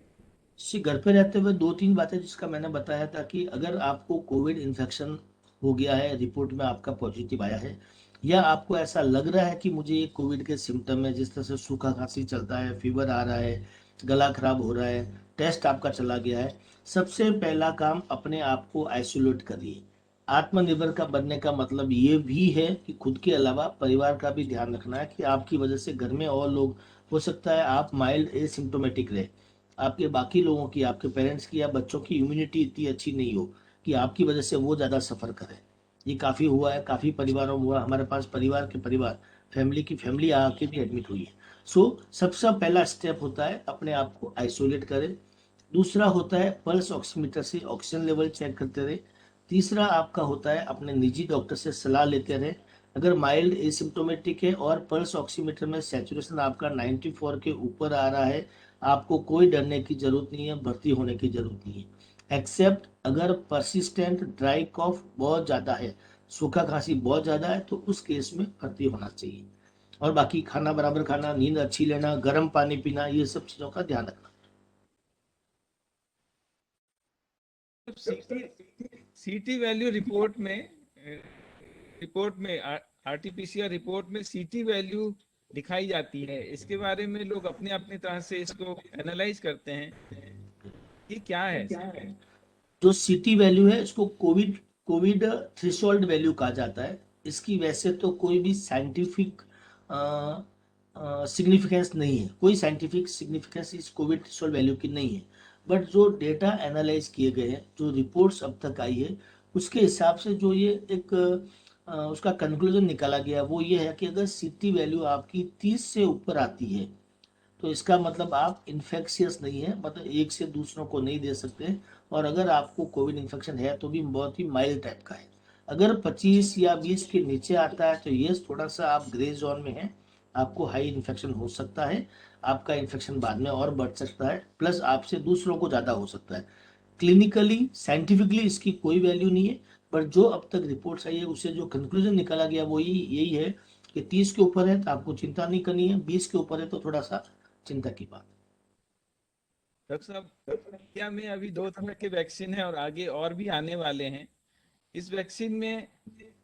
सी घर पे रहते हुए दो तीन बातें जिसका मैंने बताया था कि अगर आपको कोविड इन्फेक्शन हो गया है, रिपोर्ट में आपका पॉजिटिव आया है, या आपको ऐसा लग रहा है कि मुझे ये कोविड के सिम्टम है, जिस तरह से सूखा खांसी चलता है, फीवर आ रहा है, गला खराब हो रहा है, टेस्ट आपका चला गया है, सबसे पहला काम अपने आप को आइसोलेट करिए। आत्मनिर्भर का बनने का मतलब ये भी है कि खुद के अलावा परिवार का भी ध्यान रखना है कि आपकी वजह से घर में और लोग, हो सकता है आप माइल्ड एसिम्टोमेटिक रहे, आपके बाकी लोगों की, आपके पेरेंट्स की या बच्चों की इम्यूनिटी इतनी अच्छी नहीं हो कि आपकी वजह से वो ज़्यादा सफ़र करें। ये काफ़ी हुआ है, काफ़ी परिवारों में हुआ, हमारे पास परिवार के परिवार, फैमिली की फैमिली आके भी एडमिट हुई है। सो सबसे पहला स्टेप होता है अपने आप को आइसोलेट करें। दूसरा होता है पल्स ऑक्सीमीटर से ऑक्सीजन लेवल चेक करते रहे। तीसरा आपका होता है अपने निजी डॉक्टर से सलाह लेते रहे। अगर माइल्ड एसिम्टोमेटिक है और पल्स ऑक्सीमीटर में सैचुरेशन आपका 94 के ऊपर आ रहा है, आपको कोई डरने की जरूरत नहीं है, भर्ती होने की जरूरत नहीं है, एक्सेप्ट अगर परसिस्टेंट ड्राई कॉफ बहुत ज़्यादा है, सूखा खांसी बहुत ज़्यादा है, तो उस केस में भर्ती होना चाहिए। और बाकी खाना बराबर खाना, नींद अच्छी लेना, गर्म पानी पीना, ये सब चीज़ों का ध्यान रखना। सीटी सीटी वैल्यू रिपोर्ट में आरटीपीसीआर रिपोर्ट में सीटी वैल्यू दिखाई जाती है, इसके बारे में लोग अपने अपने तरह से इसको एनालाइज करते हैं, ये क्या है सर? जो सीटी वैल्यू है इसको कोविड कोविड थ्रेशोल्ड वैल्यू कहा जाता है। इसकी वैसे तो कोई भी साइंटिफिक सिग्निफिकेंस नहीं है, कोई साइंटिफिक सिग्निफिकेंस इस कोविड थ्रेशोल्ड वैल्यू की नहीं है। बट जो डेटा एनालाइज किए गए हैं, जो रिपोर्ट्स अब तक आई है, उसके हिसाब से जो ये एक उसका कंक्लूजन निकाला गया वो ये है कि अगर सीटी वैल्यू आपकी 30 से ऊपर आती है, तो इसका मतलब आप इन्फेक्शियस नहीं है, मतलब एक से दूसरों को नहीं दे सकते, और अगर आपको कोविड इन्फेक्शन है तो भी बहुत ही माइल्ड टाइप का है। अगर 25 या 20 के नीचे आता है तो ये थोड़ा सा आप ग्रे जोन में हैं, आपको हाई इन्फेक्शन हो सकता है, आपका इन्फेक्शन बाद में और बढ़ सकता है, प्लस आपसे दूसरों को ज़्यादा हो सकता है। क्लिनिकली साइंटिफिकली इसकी कोई वैल्यू नहीं है, बट जो अब तक रिपोर्ट्स आई है उससे जो कंक्लूजन निकाला गया वो यही है कि 30 के ऊपर है तो आपको चिंता नहीं करनी है, 20 के ऊपर है तो थोड़ा सा चिंता की बात। डॉक्टर साहब, इंडिया में अभी 2 तरह के वैक्सीन है और आगे और भी आने वाले हैं। इस वैक्सीन में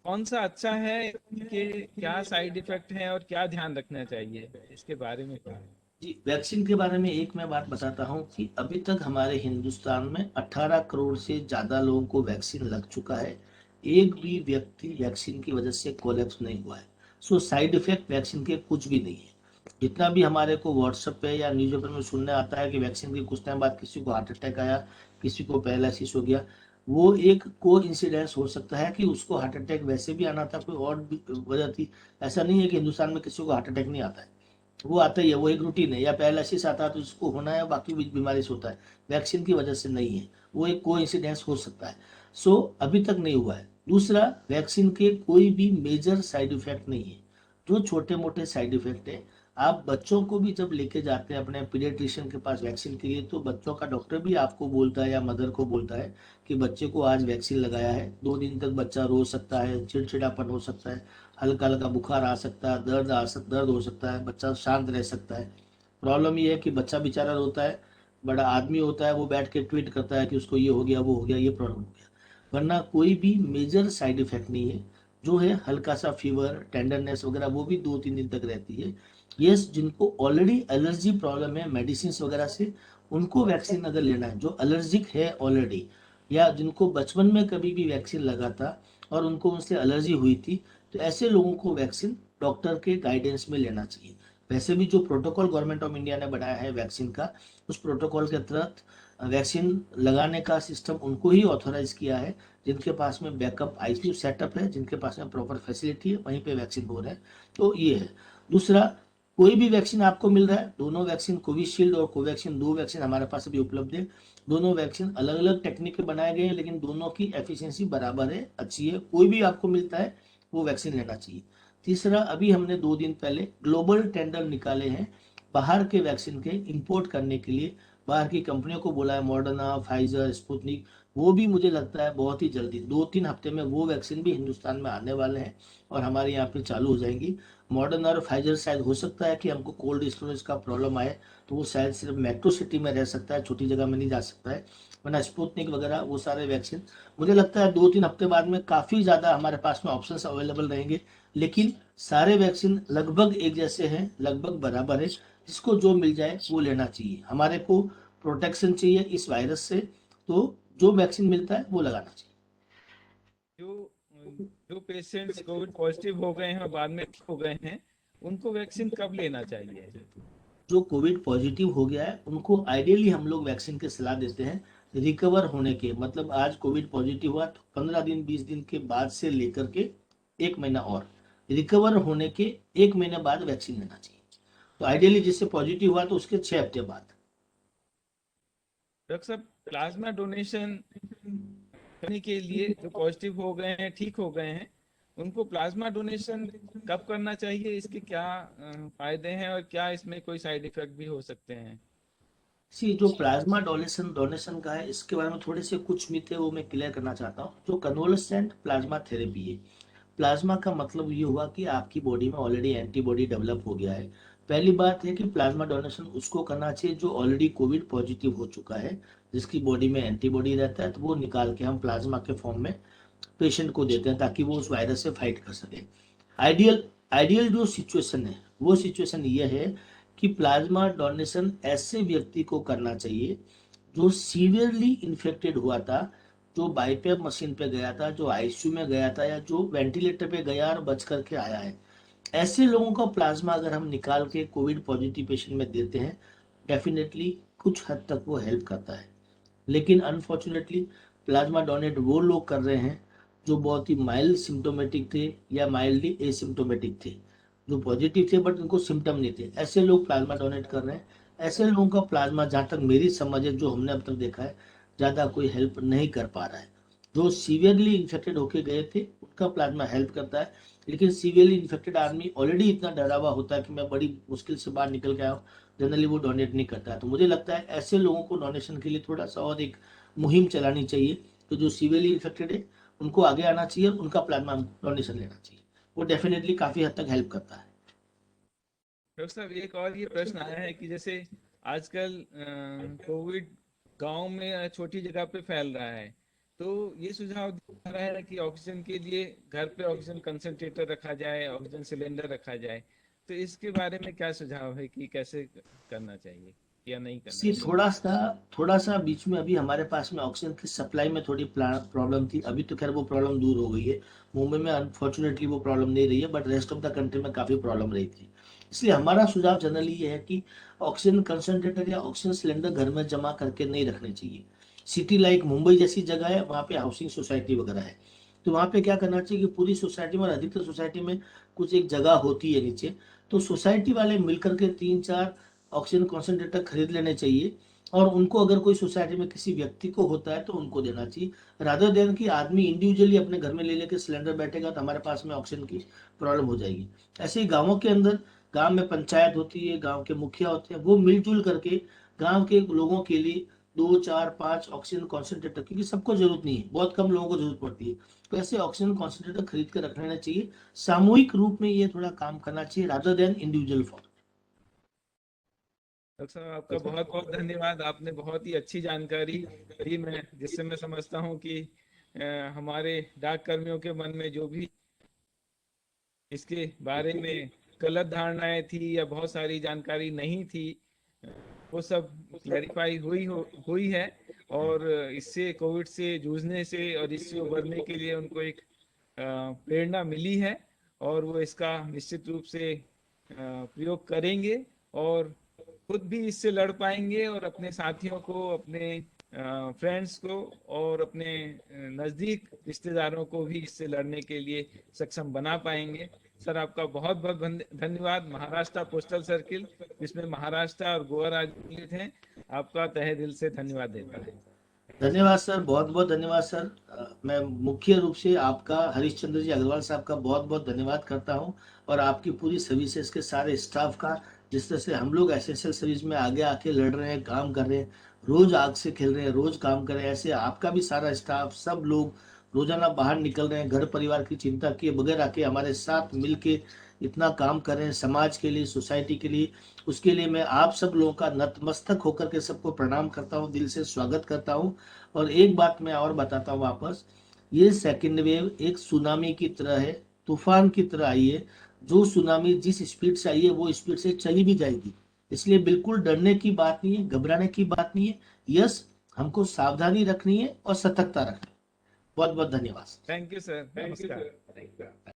कौन सा अच्छा है, कि क्या साइड इफेक्ट है और क्या ध्यान रखना चाहिए, इसके बारे में क्या? जी, वैक्सीन के बारे में एक मैं बात बताता हूँ कि अभी तक हमारे हिंदुस्तान में 18 करोड़ से ज़्यादा लोगों को वैक्सीन लग चुका है। एक भी व्यक्ति वैक्सीन की वजह से कोलैप्स नहीं हुआ है। सो साइड इफेक्ट वैक्सीन के कुछ भी नहीं है। जितना भी हमारे को व्हाट्सएप पे या न्यूज़पेपर में सुनने आता है कि वैक्सीन के कुछ टाइम बाद किसी को हार्ट अटैक आया, किसी को पैरालिसिस हो गया, वो एक को इंसिडेंस हो सकता है कि उसको हार्ट अटैक वैसे भी आना था, कोई और भी वजह थी। ऐसा नहीं है कि हिंदुस्तान में किसी को हार्ट अटैक नहीं आता है, वो आता ही है, वो एक रूटीन है, या पैरालिसिस आता है तो उसको होना है, बाकी भी बीमारी से होता है, वैक्सीन की वजह से नहीं है, वो एक को इंसिडेंस हो सकता है। सो अभी तक नहीं हुआ है। दूसरा, वैक्सीन के कोई भी मेजर साइड इफेक्ट नहीं है। जो छोटे मोटे साइड इफेक्ट है, आप बच्चों को भी जब लेके जाते हैं अपने पीडियाट्रिशियन के पास वैक्सीन के लिए, तो बच्चों का डॉक्टर भी आपको बोलता है या मदर को बोलता है कि बच्चे को आज वैक्सीन लगाया है। 2 दिन तक बच्चा रो सकता है, चिड़चिड़ापन हो सकता है, हल्का हल्का बुखार आ सकता है, दर्द हो सकता है, बच्चा शांत रह सकता है। प्रॉब्लम ये है कि बच्चा बेचारा रोता है, बड़ा आदमी होता है वो बैठ के ट्वीट करता है कि उसको ये हो गया, वो हो गया, ये प्रॉब्लम हो गया, वरना कोई भी मेजर साइड इफेक्ट नहीं है। जो है हल्का सा फीवर, टेंडरनेस वगैरह, वो भी 2-3 दिन तक रहती है। यस, जिनको ऑलरेडी एलर्जी प्रॉब्लम है मेडिसिन वगैरह से, उनको वैक्सीन अगर लेना है, जो एलर्जिक है ऑलरेडी, या जिनको बचपन में कभी भी वैक्सीन लगा था और उनको उससे एलर्जी हुई थी, तो ऐसे लोगों को वैक्सीन डॉक्टर के गाइडेंस में लेना चाहिए। वैसे भी जो प्रोटोकॉल गवर्नमेंट ऑफ इंडिया ने बनाया है वैक्सीन का, उस प्रोटोकॉल के तहत वैक्सीन लगाने का सिस्टम उनको ही ऑथोराइज किया है जिनके पास में बैकअप आईसीयू सेटअप है, जिनके पास में प्रॉपर फैसिलिटी है, वहीं पे वैक्सीन हो रहा है। तो ये है। दूसरा, कोई भी वैक्सीन आपको मिल रहा है, दोनों वैक्सीन कोविशील्ड और कोवैक्सीन, दो वैक्सीन हमारे पास अभी उपलब्ध है। दोनों वैक्सीन अलग अलग टेक्निक के बनाए गए हैं, लेकिन दोनों की एफिशिएंसी बराबर है, अच्छी है। कोई भी आपको मिलता है वो वैक्सीन लेना चाहिए। तीसरा, अभी हमने 2 दिन पहले ग्लोबल टेंडर निकाले हैं बाहर के वैक्सीन के इंपोर्ट करने के लिए। बाहर की कंपनियों को बोला है, मॉडर्ना, फाइजर, स्पुतनिक। वो भी मुझे लगता है बहुत ही जल्दी 2-3 हफ्ते में वो वैक्सीन भी हिंदुस्तान में आने वाले हैं और हमारे यहाँ पे चालू हो जाएंगी। मॉडर्ना और फाइजर शायद हो सकता है कि हमको कोल्ड स्टोरेज का प्रॉब्लम आए, तो वो शायद सिर्फ मेट्रो सिटी में रह सकता है, छोटी जगह में नहीं जा सकता है। वरना स्पुतनिक वगैरह वो सारे वैक्सीन मुझे लगता है 2-3 हफ्ते बाद में काफ़ी ज़्यादा हमारे पास में ऑप्शंस अवेलेबल रहेंगे। लेकिन सारे वैक्सीन लगभग एक जैसे हैं, लगभग बराबर है। जिसको जो मिल जाए वो लेना चाहिए। हमारे को प्रोटेक्शन चाहिए इस वायरस से, तो जो वैक्सीन मिलता है वो लगाना चाहिए। जो जो पेशेंट्स कोविड पॉजिटिव हो गए हैं और बाद में ठीक हो गए हैं, उनको वैक्सीन कब लेना चाहिए? जो कोविड पॉजिटिव हो गया है उनको आइडियली हम लोग वैक्सीन की सलाह देते हैं रिकवर होने के, मतलब आज कोविड पॉजिटिव हुआ तो 15 दिन 20 दिन के बाद से लेकर के 1 महीना, और रिकवर होने के 1 महीने बाद वैक्सीन लेना चाहिए। तो आइडियली जिससे पॉजिटिव हुआ तो उसके 6 हफ्ते बाद। डॉक्टर साहब, प्लाज्मा डोनेशन करने के लिए जो पॉजिटिव हो गए हैं, ठीक हो गए हैं, उनको प्लाज्मा डोनेशन कब करना चाहिए? इसके क्या फायदे हैं और क्या इसमें कोई साइड इफेक्ट भी हो सकते हैं? सी जो प्लाज्मा डोनेशन डोनेशन का है, इसके बारे में थोड़े से कुछ मिथ है वो मैं क्लियर करना चाहता हूँ। जो कन्वोलेसेंट प्लाज्मा थेरेपी है, प्लाज्मा का मतलब ये हुआ कि आपकी बॉडी में ऑलरेडी एंटीबॉडी डेवलप हो गया है। पहली बात है कि प्लाज्मा डोनेशन उसको करना चाहिए जो ऑलरेडी कोविड पॉजिटिव हो चुका है, जिसकी बॉडी में एंटीबॉडी रहता है, तो वो निकाल के हम प्लाज्मा के फॉर्म में पेशेंट को देते हैं ताकि वो उस वायरस से फाइट कर सके। आइडियल आइडियल जो सिचुएशन है वो सिचुएशन ये है कि प्लाज्मा डोनेशन ऐसे व्यक्ति को करना चाहिए जो सीवियरली इन्फेक्टेड हुआ था, जो बाईपेप मशीन पे गया था, जो आईसीयू में गया था, या जो वेंटिलेटर पे गया और बच करके आया है। ऐसे लोगों का प्लाज्मा अगर हम निकाल के कोविड पॉजिटिव पेशेंट में देते हैं, डेफिनेटली कुछ हद तक वो हेल्प करता है। लेकिन अनफॉर्चुनेटली प्लाज्मा डोनेट वो लोग कर रहे हैं जो बहुत ही माइल्ड सिम्टोमेटिक थे या माइल्डली एसिम्टोमेटिक थे, जो पॉजिटिव थे बट उनको सिम्टम नहीं थे, ऐसे लोग प्लाज्मा डोनेट कर रहे हैं। ऐसे लोगों का प्लाज्मा, जहाँ तक मेरी समझ है, जो हमने अब तक देखा है, ज़्यादा कोई हेल्प नहीं कर पा रहा है। जो सीवियरली इन्फेक्टेड होके गए थे उनका प्लाज्मा हेल्प करता है, लेकिन सीवियरली इन्फेक्टेड आदमी ऑलरेडी इतना डरा हुआ होता है कि मैं बड़ी मुश्किल से बाहर निकल के आया हूँ, जनरली वो डोनेट नहीं करता है। तो मुझे लगता है ऐसे लोगों को डोनेशन के लिए थोड़ा सा और एक मुहिम चलानी चाहिए। तो जो सीवियरली इन्फेक्टेड है उनको आगे आना चाहिए और उनका प्लाज्मा डोनेशन लेना चाहिए। वो डेफिनेटली काफ़ी हद तक हेल्प करता है। डॉक्टर साहब, एक और ये प्रश्न आया है कि जैसे आजकल कोविड गांव में या छोटी जगह पे फैल रहा है, तो ये सुझाव दिया रहा है कि ऑक्सीजन के लिए घर पे ऑक्सीजन कंसंट्रेटर रखा जाए, ऑक्सीजन सिलेंडर रखा जाए। तो इसके बारे में क्या सुझाव है कि कैसे करना चाहिए या नहीं करना सी चाहिए? थोड़ा सा बीच में अभी हमारे पास में ऑक्सीजन की सप्लाई में थोड़ी प्रॉब्लम थी। अभी तो खैर वो प्रॉब्लम दूर हो गई है। मुंबई में अनफॉर्चुनेटली वो प्रॉब्लम नहीं रही है, but rest of the country में काफ़ी प्रॉब्लम रही थी। इसलिए हमारा सुझाव जनरली ये है कि ऑक्सीजन कंसनट्रेटर या ऑक्सीजन सिलेंडर घर में जमा करके नहीं रखने चाहिए। सिटी लाइक मुंबई जैसी जगह है, वहाँ पे हाउसिंग सोसाइटी वगैरह है, तो वहाँ पे क्या करना चाहिए कि पूरी सोसाइटी में, और अधिकतर सोसाइटी में कुछ एक जगह होती है नीचे, तो सोसाइटी वाले मिलकर के 3-4 ऑक्सीजन कॉन्सेंट्रेटर खरीद लेने चाहिए। और उनको अगर कोई सोसाइटी में किसी व्यक्ति को होता है तो उनको देना चाहिए, रादर देन कि आदमी इंडिविजुअली अपने घर में ले लेके सिलेंडर बैठेगा तो हमारे पास में ऑक्सीजन की प्रॉब्लम हो जाएगी। ऐसे ही गाँवों के अंदर, गांव में पंचायत होती है, गांव के मुखिया होते हैं, वो मिलजुल करके गांव के लोगों के लिए 2-4-5 ऑक्सीजन कॉन्सेंट्रेटर, क्योंकि सबको जरूरत नहीं है, बहुत कम लोगों को जरूरत पड़ती है, तो ऐसे ऑक्सीजन कॉन्सेंट्रेटर खरीद कर रख लेना चाहिए। सामूहिक रूप में ये थोड़ा काम करना चाहिए rather than individual for. Doctor साहब, आपका बहुत बहुत धन्यवाद। आपने बहुत ही अच्छी जानकारी दी, मैं जिससे मैं समझता हूँ कि हमारे डाक कर्मियों के मन में जो भी इसके बारे में गलत धारणाएं थी या बहुत सारी जानकारी नहीं थी, वो सब क्लैरिफाई हुई है। और इससे, कोविड से जूझने से और इससे उबरने के लिए उनको एक प्रेरणा मिली है, और वो इसका निश्चित रूप से प्रयोग करेंगे और खुद भी इससे लड़ पाएंगे और अपने साथियों को, अपने फ्रेंड्स को और अपने नजदीक रिश्तेदारों को भी इससे लड़ने के लिए सक्षम बना पाएंगे। सर, आपका बहुत बहुत धन्यवाद। महाराष्ट्र पोस्टल सर्किल, जिसमें महाराष्ट्र और गोवा राज्य हैं, आपका तहे दिल से धन्यवाद देता है। धन्यवाद सर, बहुत बहुत धन्यवाद सर। मैं मुख्य रूप से आपका, हरीशचंद्र जी अग्रवाल साहब का बहुत बहुत धन्यवाद करता हूं, और आपकी पूरी सर्विसेज के सारे स्टाफ का। जिस तरह से हम लोग एसएसएल सर्विस में आगे आके लड़ रहे हैं, काम कर रहे हैं, रोज आग से खेल रहे हैं, रोज काम कर रहे हैं, ऐसे आपका भी सारा स्टाफ, सब लोग रोजाना बाहर निकल रहे हैं, घर परिवार की चिंता किए बगैर आके हमारे साथ मिलके इतना काम कर रहे हैं समाज के लिए, सोसाइटी के लिए। उसके लिए मैं आप सब लोगों का नतमस्तक होकर के सबको प्रणाम करता हूँ, दिल से स्वागत करता हूँ। और एक बात मैं और बताता हूँ वापस, ये सेकेंड वेव एक सुनामी की तरह है, तूफान की तरह आई है। जो सुनामी जिस स्पीड से आई है वो स्पीड से चली भी जाएगी। इसलिए बिल्कुल डरने की बात नहीं है, घबराने की बात नहीं है। यस, हमको सावधानी रखनी है और सतर्कता रखनी है। बहुत बहुत धन्यवाद। थैंक यू सर, नमस्कार।